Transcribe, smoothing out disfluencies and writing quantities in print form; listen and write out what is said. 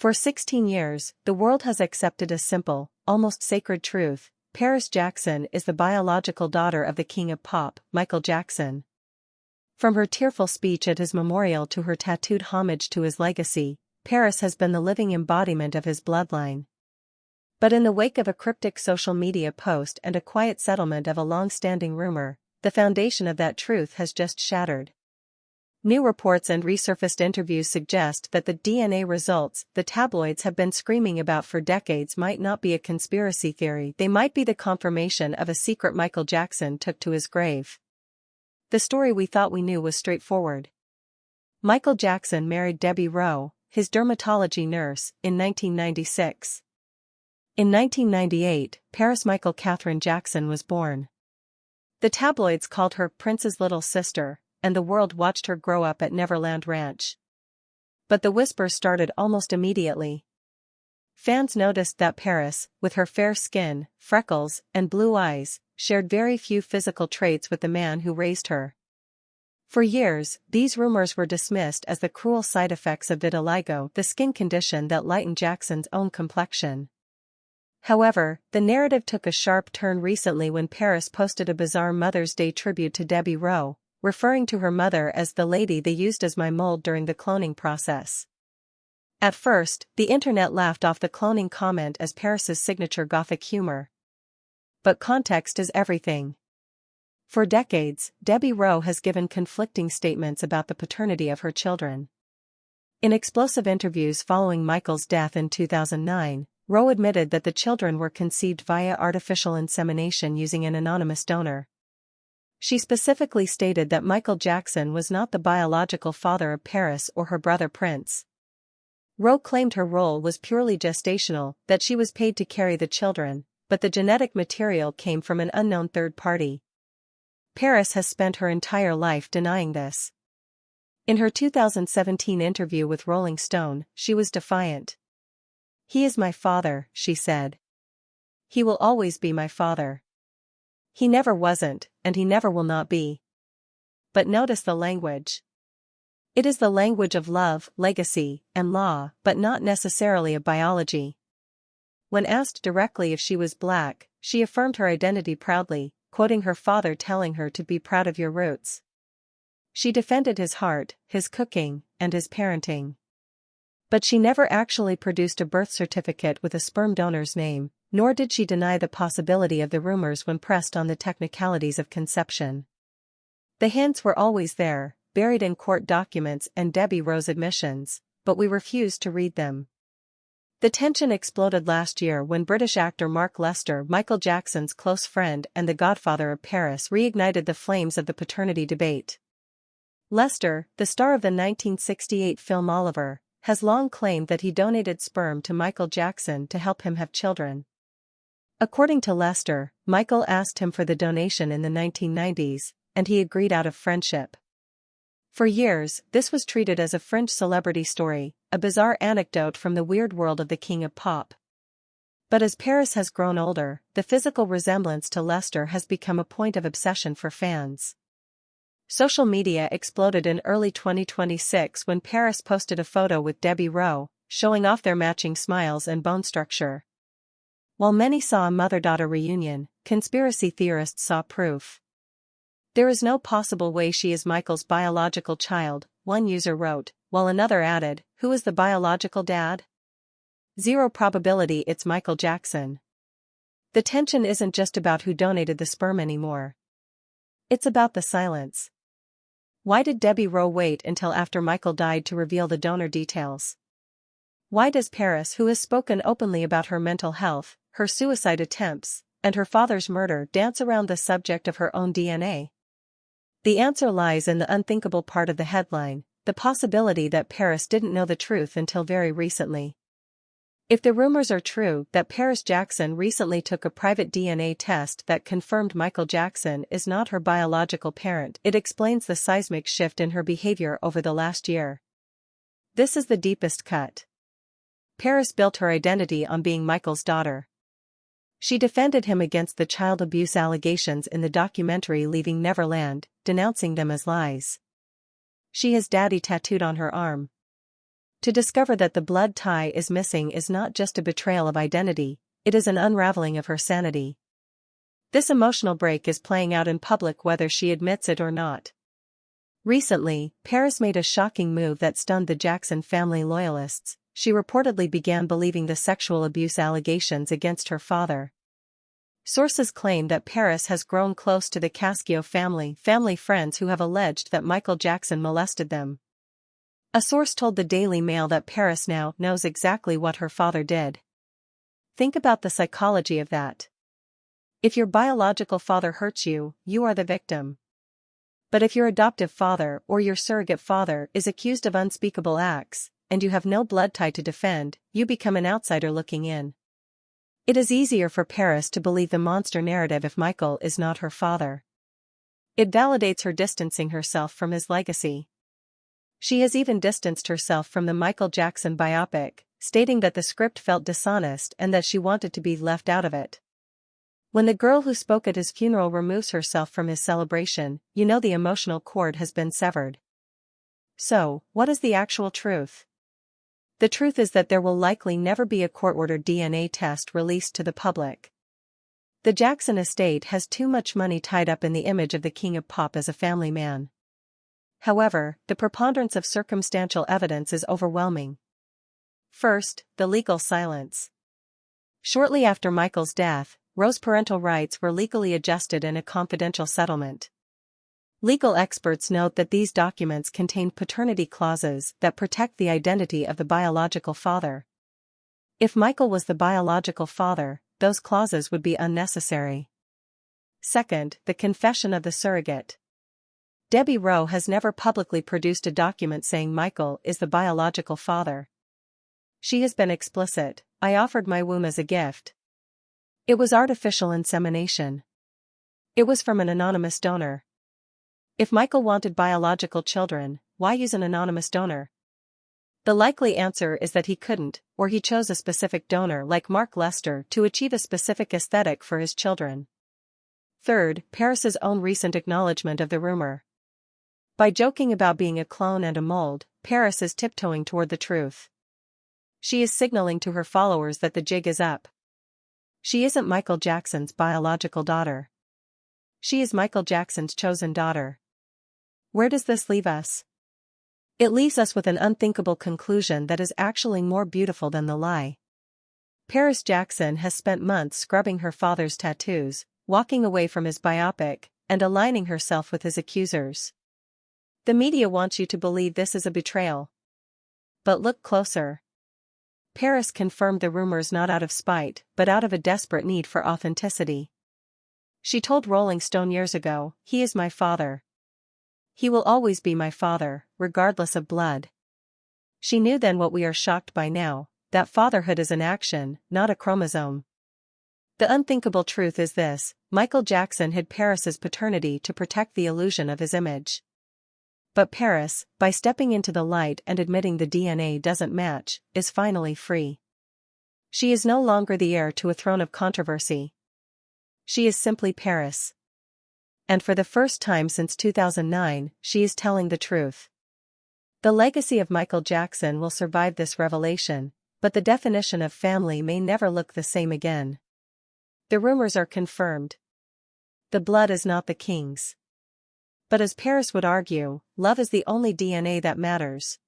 For 16 years, the world has accepted a simple, almost sacred truth: Paris Jackson is the biological daughter of the king of pop, Michael Jackson. From her tearful speech at his memorial to her tattooed homage to his legacy, Paris has been the living embodiment of his bloodline. But in the wake of a cryptic social media post and a quiet settlement of a long-standing rumor, the foundation of that truth has just shattered. New reports and resurfaced interviews suggest that the DNA results the tabloids have been screaming about for decades might not be a conspiracy theory. They might be the confirmation of a secret Michael Jackson took to his grave. The story we thought we knew was straightforward. Michael Jackson married Debbie Rowe, his dermatology nurse, in 1996. In 1998, Paris Michael Catherine Jackson was born. The tabloids called her Prince's little sister, and the world watched her grow up at Neverland Ranch. But the whisper started almost immediately. Fans noticed that Paris, with her fair skin, freckles, and blue eyes, shared very few physical traits with the man who raised her. For years, these rumors were dismissed as the cruel side effects of vitiligo, the skin condition that lightened Jackson's own complexion. However, the narrative took a sharp turn recently when Paris posted a bizarre Mother's Day tribute to Debbie Rowe, referring to her mother as the lady they used as my mold during the cloning process. At first, the internet laughed off the cloning comment as Paris's signature gothic humor. But context is everything. For decades, Debbie Rowe has given conflicting statements about the paternity of her children. In explosive interviews following Michael's death in 2009, Rowe admitted that the children were conceived via artificial insemination using an anonymous donor. She specifically stated that Michael Jackson was not the biological father of Paris or her brother Prince. Rowe claimed her role was purely gestational, that she was paid to carry the children, but the genetic material came from an unknown third party. Paris has spent her entire life denying this. In her 2017 interview with Rolling Stone, she was defiant. "He is my father," she said. "He will always be my father. He never wasn't, and he never will not be." But notice the language. It is the language of love, legacy, and law, but not necessarily of biology. When asked directly if she was black, she affirmed her identity proudly, quoting her father telling her to be proud of your roots. She defended his heart, his cooking, and his parenting. But she never actually produced a birth certificate with a sperm donor's name, nor did she deny the possibility of the rumors when pressed on the technicalities of conception. The hints were always there, buried in court documents and Debbie Rowe's admissions, but we refused to read them. The tension exploded last year when British actor Mark Lester, Michael Jackson's close friend and the godfather of Paris, reignited the flames of the paternity debate. Lester, the star of the 1968 film Oliver, has long claimed that he donated sperm to Michael Jackson to help him have children. According to Lester, Michael asked him for the donation in the 1990s, and he agreed out of friendship. For years, this was treated as a fringe celebrity story, a bizarre anecdote from the weird world of the king of pop. But as Paris has grown older, the physical resemblance to Lester has become a point of obsession for fans. Social media exploded in early 2026 when Paris posted a photo with Debbie Rowe, showing off their matching smiles and bone structure. While many saw a mother-daughter reunion, conspiracy theorists saw proof. "There is no possible way she is Michael's biological child," one user wrote, while another added, "Who is the biological dad? Zero probability it's Michael Jackson." The tension isn't just about who donated the sperm anymore. It's about the silence. Why did Debbie Rowe wait until after Michael died to reveal the donor details? Why does Paris, who has spoken openly about her mental health, her suicide attempts, and her father's murder, dance around the subject of her own DNA? The answer lies in the unthinkable part of the headline, the possibility that Paris didn't know the truth until very recently. If the rumors are true that Paris Jackson recently took a private DNA test that confirmed Michael Jackson is not her biological parent, it explains the seismic shift in her behavior over the last year. This is the deepest cut. Paris built her identity on being Michael's daughter. She defended him against the child abuse allegations in the documentary Leaving Neverland, denouncing them as lies. She has daddy tattooed on her arm. To discover that the blood tie is missing is not just a betrayal of identity, it is an unraveling of her sanity. This emotional break is playing out in public whether she admits it or not. Recently, Paris made a shocking move that stunned the Jackson family loyalists. She reportedly began believing the sexual abuse allegations against her father. Sources claim that Paris has grown close to the Cascio family friends who have alleged that Michael Jackson molested them. A source told the Daily Mail that Paris now knows exactly what her father did. Think about the psychology of that. If your biological father hurts you, you are the victim. But if your adoptive father or your surrogate father is accused of unspeakable acts, and you have no blood tie to defend, you become an outsider looking in. It is easier for Paris to believe the monster narrative if Michael is not her father. It validates her distancing herself from his legacy. She has even distanced herself from the Michael Jackson biopic, stating that the script felt dishonest and that she wanted to be left out of it. When the girl who spoke at his funeral removes herself from his celebration, you know the emotional cord has been severed. So, what is the actual truth? The truth is that there will likely never be a court-ordered DNA test released to the public. The Jackson estate has too much money tied up in the image of the king of pop as a family man. However, the preponderance of circumstantial evidence is overwhelming. First, the legal silence. Shortly after Michael's death, Rose's parental rights were legally adjusted in a confidential settlement. Legal experts note that these documents contain paternity clauses that protect the identity of the biological father. If Michael was the biological father, those clauses would be unnecessary. Second, the confession of the surrogate. Debbie Rowe has never publicly produced a document saying Michael is the biological father. She has been explicit: "I offered my womb as a gift. It was artificial insemination. It was from an anonymous donor." If Michael wanted biological children, why use an anonymous donor? The likely answer is that he couldn't, or he chose a specific donor like Mark Lester to achieve a specific aesthetic for his children. Third, Paris's own recent acknowledgement of the rumor. By joking about being a clone and a mold, Paris is tiptoeing toward the truth. She is signaling to her followers that the jig is up. She isn't Michael Jackson's biological daughter. She is Michael Jackson's chosen daughter. Where does this leave us? It leaves us with an unthinkable conclusion that is actually more beautiful than the lie. Paris Jackson has spent months scrubbing her father's tattoos, walking away from his biopic, and aligning herself with his accusers. The media wants you to believe this is a betrayal. But look closer. Paris confirmed the rumors not out of spite, but out of a desperate need for authenticity. She told Rolling Stone years ago, "He is my father. He will always be my father, regardless of blood." She knew then what we are shocked by now, that fatherhood is an action, not a chromosome. The unthinkable truth is this: Michael Jackson hid Paris's paternity to protect the illusion of his image. But Paris, by stepping into the light and admitting the DNA doesn't match, is finally free. She is no longer the heir to a throne of controversy. She is simply Paris. And for the first time since 2009, she is telling the truth. The legacy of Michael Jackson will survive this revelation, but the definition of family may never look the same again. The rumors are confirmed. The blood is not the king's. But as Paris would argue, love is the only DNA that matters.